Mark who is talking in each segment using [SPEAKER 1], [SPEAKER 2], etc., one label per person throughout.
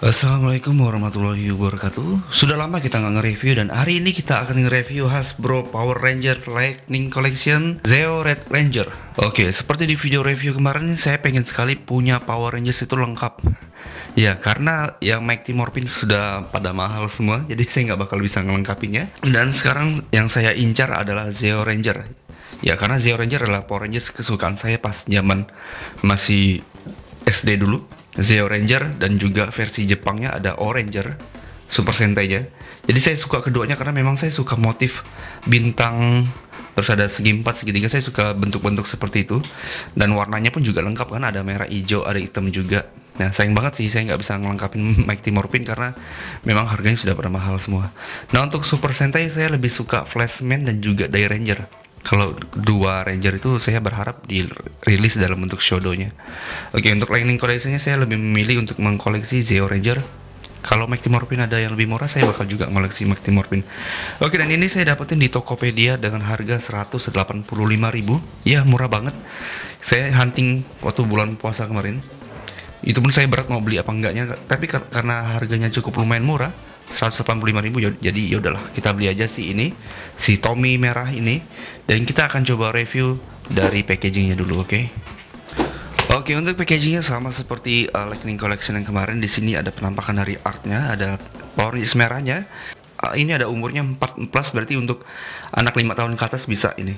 [SPEAKER 1] Assalamualaikum warahmatullahi wabarakatuh. Sudah lama kita nggak nge-review dan hari ini kita akan nge-review Hasbro Power Ranger Lightning Collection Zeo Red Ranger. Oke, seperti di video review kemarin, saya pengen sekali punya Power Rangers itu lengkap. Ya, karena yang Mighty Morphin sudah pada mahal semua, jadi saya nggak bakal bisa ngelengkapinya. Dan sekarang yang saya incar adalah Zeo Ranger. Ya, karena Zeo Ranger adalah Power Rangers kesukaan saya pas zaman masih SD dulu. Zeo Ranger dan juga versi Jepangnya ada Oranger Super Sentai-nya. Jadi saya suka keduanya karena memang saya suka motif bintang, terus ada segi 4, segi 3. Saya suka bentuk-bentuk seperti itu. Dan warnanya pun juga lengkap kan, ada merah, hijau, ada hitam juga. Nah, sayang banget sih saya nggak bisa ngelengkapin Mighty Morphin karena memang harganya sudah pada mahal semua. Nah, untuk Super Sentai saya lebih suka Flashman dan juga Die Ranger. Kalau dua Ranger itu saya berharap dirilis dalam bentuk Shodo-nya. Oke, untuk Lightning Collection-nya saya lebih memilih untuk mengkoleksi Zeo Ranger. Kalau Mighty Morphin ada yang lebih murah, saya bakal juga ngoleksi Mighty Morphin. Oke, dan ini saya dapetin di Tokopedia dengan harga 185.000. Ya, murah banget. Saya hunting waktu bulan puasa kemarin. Itu pun saya berat mau beli apa enggaknya, tapi karena harganya cukup lumayan murah, 185.000, jadi yaudahlah kita beli aja si Tommy merah ini, dan kita akan coba review dari packagingnya dulu. Oke, untuk packagingnya sama seperti Lightning Collection yang kemarin. Di sini ada penampakan dari artnya, ada Power Rangers merahnya. Ini ada umurnya 4+, berarti untuk anak 5 tahun ke atas bisa ini.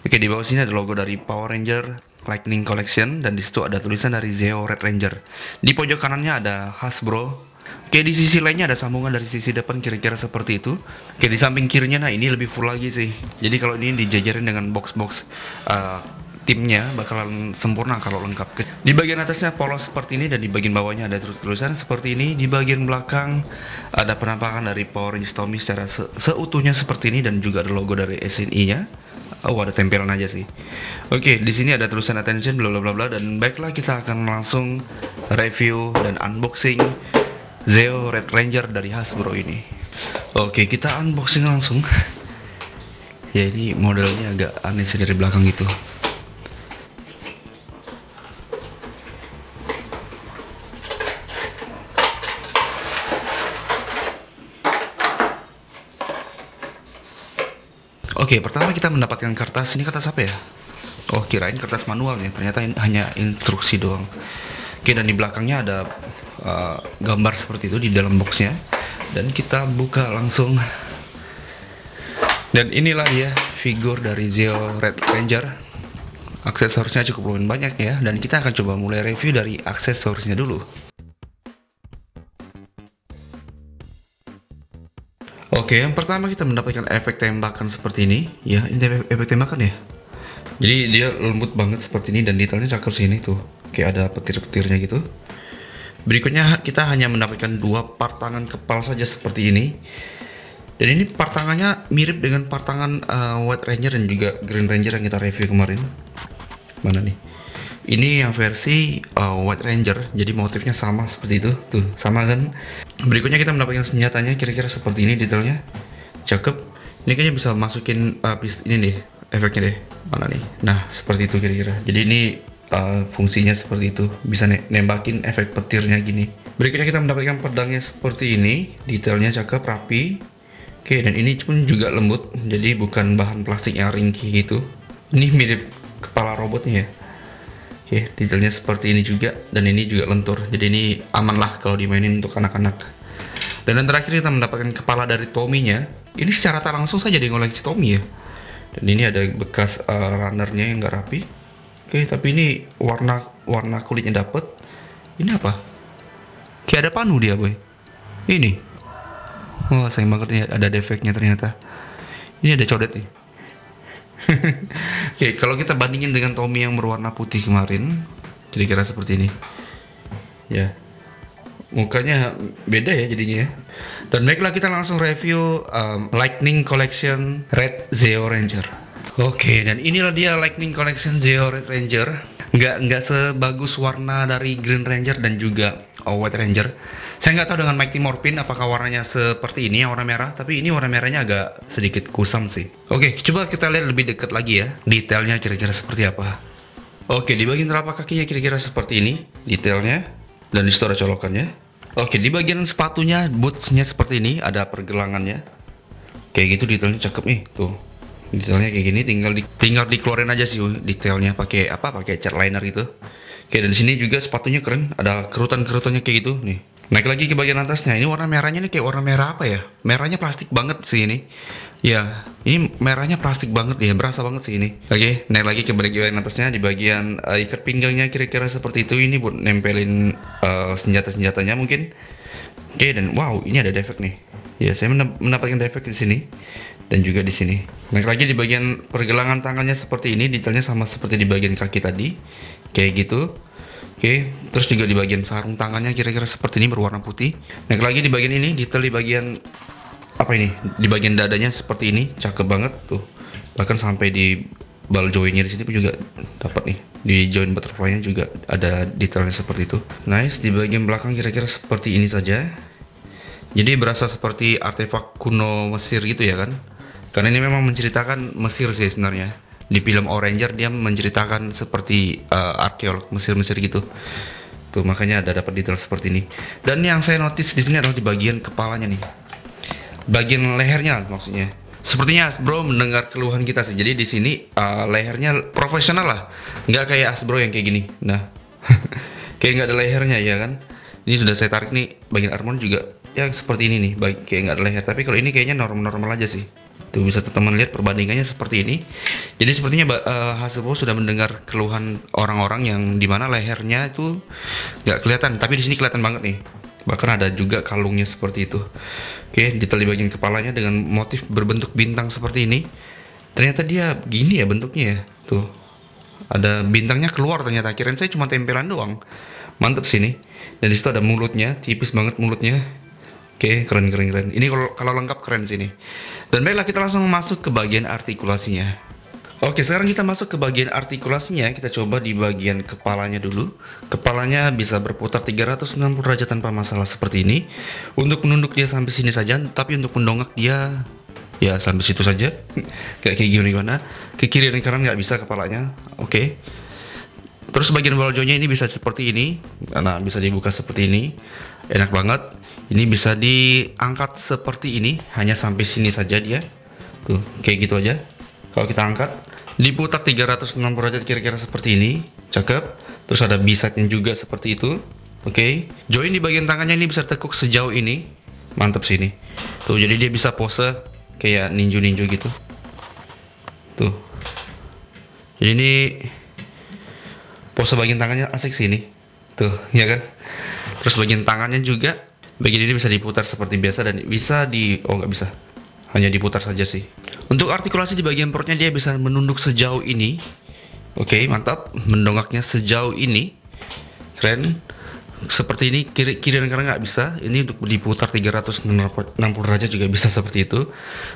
[SPEAKER 1] Oke, di bawah sini ada logo dari Power Ranger Lightning Collection, dan di situ ada tulisan dari Zeo Red Ranger. Di pojok kanannya ada Hasbro. Oke, di sisi lainnya ada sambungan dari sisi depan kira-kira seperti itu. Oke, di samping kirinya, nah ini lebih full lagi sih. Jadi kalau ini dijajarin dengan box-box timnya bakalan sempurna kalau lengkap. Di bagian atasnya polos seperti ini, dan di bagian bawahnya ada tulisan seperti ini. Di bagian belakang ada penampakan dari Power Rangers Tommy secara seutuhnya seperti ini, dan juga ada logo dari SNI-nya. Oh, ada tempelan aja sih. Oke, di sini ada tulisan attention bla bla bla bla, dan baiklah kita akan langsung review dan unboxing Zeo Red Ranger dari Hasbro ini. Oke, kita unboxing langsung. Ya, ini modelnya agak aneh sih dari belakang gitu. Oke, pertama kita mendapatkan kertas. Ini kertas apa ya? Oh, kirain kertas manualnya, ternyata ini hanya instruksi doang. Oke, dan di belakangnya ada gambar seperti itu di dalam boxnya, dan kita buka langsung. Dan inilah dia figur dari Zeo Red Ranger. Aksesorisnya cukup lumayan banyak ya, dan kita akan coba mulai review dari aksesorisnya dulu. Oke, yang pertama kita mendapatkan efek tembakan seperti ini. Ya, ini efek tembakan ya. Jadi dia lembut banget seperti ini, dan detailnya cakep sini tuh. Kayak ada petir-petirnya gitu. Berikutnya kita hanya mendapatkan 2 part tangan kepal saja seperti ini. Dan ini part tangannya mirip dengan part tangan White Ranger dan juga Green Ranger yang kita review kemarin. Mana nih? Ini yang versi White Ranger, jadi motifnya sama seperti itu. Tuh, sama kan? Berikutnya kita mendapatkan senjatanya kira-kira seperti ini detailnya. Cakep. Ini kayaknya bisa masukin ini deh, efeknya deh. Mana nih? Nah, seperti itu kira-kira. Jadi ini fungsinya seperti itu, bisa nembakin efek petirnya gini. Berikutnya kita mendapatkan pedangnya seperti ini, detailnya cakep, rapi. Oke, dan ini pun juga lembut, jadi bukan bahan plastik yang ringkih gitu. Ini mirip kepala robotnya ya. Oke, detailnya seperti ini juga, dan ini juga lentur, jadi ini aman lah kalau dimainin untuk anak-anak. Dan yang terakhir kita mendapatkan kepala dari Tommy-nya. Ini secara tak langsung saja di ngoleksi Tommy ya. Dan ini ada bekas runnernya yang nggak rapi. Oke, tapi ini warna kulitnya dapet. Ini apa? Kayak ada panu dia, boy. Ini. Wah, sayang banget nih, ada defeknya ternyata. Ini ada codet nih. Oke, kalau kita bandingin dengan Tommy yang berwarna putih kemarin, kira-kira seperti ini. Ya. Mukanya beda ya jadinya ya. Dan baiklah kita langsung review Lightning Collection Red Zeo Ranger. Oke, dan inilah dia Lightning Collection Zeo Red Ranger. Nggak sebagus warna dari Green Ranger dan juga White Ranger. Saya nggak tahu dengan Mighty Morphin apakah warnanya seperti ini yang warna merah, tapi ini warna merahnya agak sedikit kusam sih. Oke, coba kita lihat lebih dekat lagi ya, detailnya kira-kira seperti apa. Oke, di bagian telapak kakinya kira-kira seperti ini detailnya, dan di situ ada colokannya. Oke, di bagian sepatunya, bootsnya seperti ini, ada pergelangannya. Kayak gitu detailnya cakep nih, tuh. Detailnya kayak gini, tinggal dikeluarin aja sih detailnya pakai apa? Pakai cat liner gitu. Oke, dan di sini juga sepatunya keren, ada kerutan-kerutannya kayak gitu nih. Naik lagi ke bagian atasnya, ini warna merahnya nih kayak warna merah apa ya? Merahnya plastik banget sih ini. Ya, ini merahnya plastik banget ya, berasa banget sih ini. Oke, naik lagi ke bagian atasnya, di bagian ikat pinggangnya kira-kira seperti itu. Ini buat nempelin senjata-senjatanya mungkin. Oke, dan wow, ini ada defect nih. Ya, saya mendapatkan defect di sini dan juga di sini. Naik lagi di bagian pergelangan tangannya seperti ini, detailnya sama seperti di bagian kaki tadi. Kayak gitu. Oke, terus juga di bagian sarung tangannya kira-kira seperti ini berwarna putih. Naik lagi di bagian ini, detail di bagian apa ini? Di bagian dadanya seperti ini, cakep banget tuh. Bahkan sampai di ball joinnya di sini pun juga dapat nih. Di join butterfly-nya juga ada detailnya seperti itu. Nice, di bagian belakang kira-kira seperti ini saja. Jadi berasa seperti artefak kuno Mesir gitu ya kan? Karena ini memang menceritakan Mesir sih sebenarnya. Di film Oranger dia menceritakan seperti arkeolog Mesir-Mesir gitu. Tuh makanya ada dapat detail seperti ini. Dan yang saya notice di sini adalah di bagian kepalanya nih. Bagian lehernya maksudnya. Sepertinya Hasbro mendengar keluhan kita sih. Jadi di sini lehernya profesional lah. Nggak kayak Hasbro yang kayak gini. Nah, kayak nggak ada lehernya ya kan? Ini sudah saya tarik nih. Bagian armor juga ya seperti ini nih. Baik kayak nggak ada leher. Tapi kalau ini kayaknya normal-normal aja sih. Tuh bisa teman-teman lihat perbandingannya seperti ini. Jadi sepertinya Hasbro sudah mendengar keluhan orang-orang yang dimana lehernya itu nggak kelihatan, tapi di sini kelihatan banget nih. Bahkan ada juga kalungnya seperti itu. Oke, detail di bagian kepalanya dengan motif berbentuk bintang seperti ini. Ternyata dia gini ya bentuknya ya. Tuh. Ada bintangnya keluar ternyata. Kirain saya cuma tempelan doang. Mantep sini. Dan di situ ada mulutnya, tipis banget mulutnya. Oke, keren. Ini kalau lengkap keren sini. Dan baiklah kita langsung masuk ke bagian artikulasinya. Oke, sekarang kita masuk ke bagian artikulasinya. Kita coba di bagian kepalanya dulu. Kepalanya bisa berputar 360 derajat tanpa masalah seperti ini. Untuk menunduk dia sampai sini saja, tapi untuk mendongak dia ya sampai situ saja. Kayak gimana? Ke kiri dan kanan nggak bisa kepalanya. Oke. Terus bagian ball joint-nya ini bisa seperti ini. Nah, bisa dibuka seperti ini. Enak banget. Ini bisa diangkat seperti ini, hanya sampai sini saja dia. Tuh, kayak gitu aja. Kalau kita angkat, diputar 360 derajat kira-kira seperti ini. Cakep. Terus ada bisatnya juga seperti itu. Oke. Join di bagian tangannya ini bisa tekuk sejauh ini. Mantap sini. Tuh, jadi dia bisa pose kayak ninju-ninju gitu. Tuh. Jadi ini pose bagian tangannya asik sih ini. Tuh, ya kan? Terus bagian tangannya juga, bagian ini bisa diputar seperti biasa dan bisa oh nggak bisa, hanya diputar saja sih. Untuk artikulasi di bagian perutnya dia bisa menunduk sejauh ini. Oke, mantap. Mendongaknya sejauh ini, keren. Seperti ini kiri dan kanan nggak bisa. Ini untuk diputar 360 derajat juga bisa seperti itu.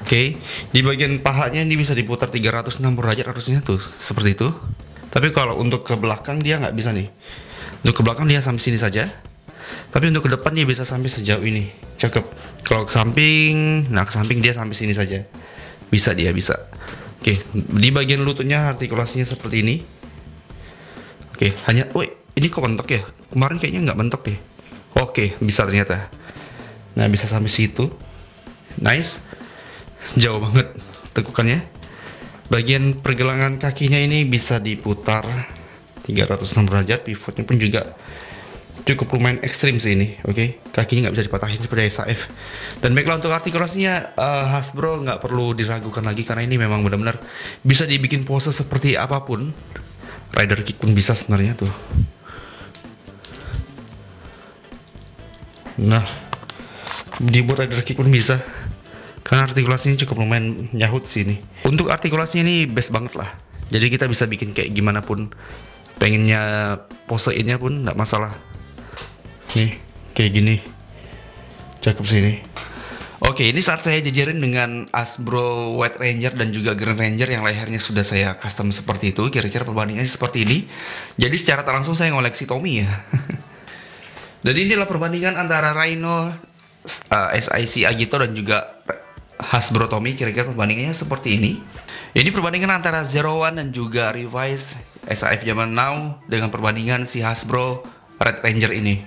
[SPEAKER 1] Oke, di bagian pahanya ini bisa diputar 360 derajat harusnya tuh seperti itu. Tapi kalau untuk ke belakang dia nggak bisa nih. Untuk ke belakang dia sampai sini saja. Tapi untuk ke depan dia bisa sampai sejauh ini. Cakep. Kalau ke samping, nah ke samping dia sampai sini saja. Bisa dia bisa. Oke, di bagian lututnya artikulasinya seperti ini. Oke, hanya ini kok bentok ya? Kemarin kayaknya nggak bentok deh. Oke, bisa ternyata. Nah, bisa sampai situ. Nice. Jauh banget tekukannya. Bagian pergelangan kakinya ini bisa diputar 360 derajat. Pivotnya pun juga cukup lumayan ekstrim sih ini. Oke, kakinya nggak bisa dipatahin seperti SAF. Dan baiklah untuk artikulasinya Hasbro nggak perlu diragukan lagi karena ini memang benar-benar bisa dibikin pose seperti apapun. Rider kick pun bisa sebenarnya tuh. Nah, dibuat rider kick pun bisa. Karena artikulasinya cukup lumayan nyahut sih ini. Untuk artikulasinya ini best banget lah. Jadi kita bisa bikin kayak gimana pun. Pengennya poseinnya pun nggak masalah. Nih, kayak gini. Cakep sih ini. Oke, ini saat saya jajarin dengan Hasbro White Ranger dan juga Green Ranger yang lehernya sudah saya custom seperti itu. Kira-kira perbandingannya seperti ini. Jadi secara tak langsung saya ngoleksi Tommy ya. Jadi inilah perbandingan antara Rhino, SIC Agito dan juga Hasbro Tommy. Kira-kira perbandingannya seperti ini. Ini perbandingan antara Zero One dan juga Revice SAF zaman now dengan perbandingan si Hasbro Red Ranger ini.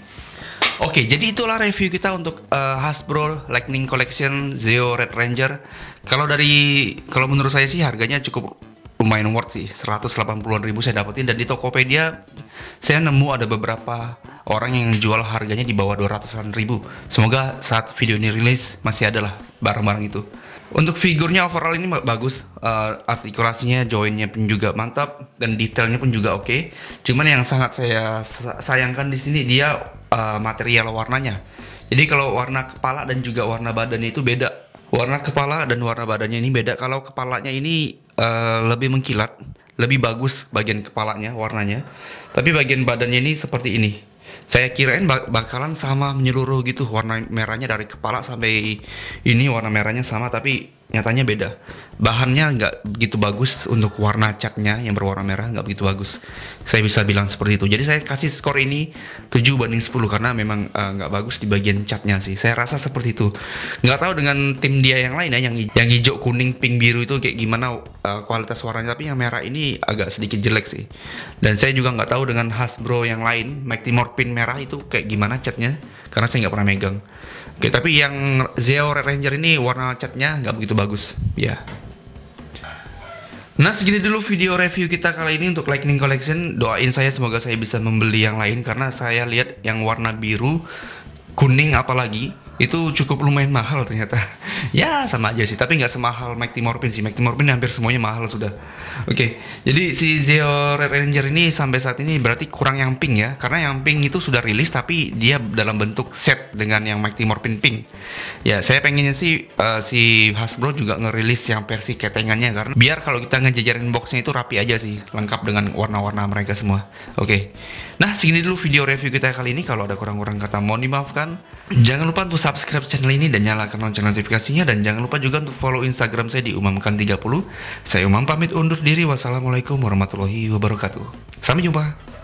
[SPEAKER 1] Oke, jadi itulah review kita untuk Hasbro Lightning Collection Zeo Red Ranger. Kalau menurut saya sih harganya cukup lumayan worth sih, 180-an ribu saya dapetin, dan di Tokopedia saya nemu ada beberapa orang yang jual harganya di bawah 200-an ribu. Semoga saat video ini rilis masih ada lah barang-barang itu. Untuk figurnya overall ini bagus, artikulasinya, joinnya pun juga mantap, dan detailnya pun juga oke. Cuman yang sangat saya sayangkan di sini dia material warnanya. Jadi kalau warna kepala dan juga warna badannya itu beda. Warna kepala dan warna badannya ini beda. Kalau kepalanya ini lebih mengkilat, lebih bagus bagian kepalanya warnanya. Tapi bagian badannya ini seperti ini. Saya kirain bakalan sama menyeluruh gitu, warna merahnya dari kepala sampai ini warna merahnya sama, tapi nyatanya beda. Bahannya nggak begitu bagus untuk warna catnya yang berwarna merah, nggak begitu bagus. Saya bisa bilang seperti itu. Jadi saya kasih skor ini 7/10 karena memang nggak bagus di bagian catnya sih. Saya rasa seperti itu. Nggak tahu dengan tim dia yang lain ya, yang hijau, kuning, pink, biru itu kayak gimana kualitas warnanya. Tapi yang merah ini agak sedikit jelek sih. Dan saya juga nggak tahu dengan Hasbro yang lain, Mighty Morphin merah itu kayak gimana catnya, karena saya nggak pernah megang. Oke, tapi yang Zeo Red Ranger ini warna catnya nggak begitu bagus ya. Nah, segini dulu video review kita kali ini untuk Lightning Collection. Doain saya semoga saya bisa membeli yang lain, karena saya lihat yang warna biru, kuning apalagi itu cukup lumayan mahal ternyata. Ya sama aja sih, tapi nggak semahal Mighty Morphin sih. Mighty Morphin hampir semuanya mahal sudah. Oke, jadi si Zeo Red Ranger ini sampai saat ini berarti kurang yang pink ya, karena yang pink itu sudah rilis tapi dia dalam bentuk set dengan yang Mighty Morphin pink. Ya, saya pengennya sih si Hasbro juga ngerilis yang versi ketengannya, karena biar kalau kita ngejajarin boxnya itu rapi aja sih, lengkap dengan warna-warna mereka semua. Oke. Nah, segini dulu video review kita kali ini. Kalau ada kurang-kurang kata mohon dimaafkan. Jangan lupa untuk subscribe channel ini dan nyalakan lonceng notifikasinya, dan jangan lupa juga untuk follow Instagram saya di umamkan30. Saya Umam pamit undur diri. Wassalamualaikum warahmatullahi wabarakatuh. Sampai jumpa.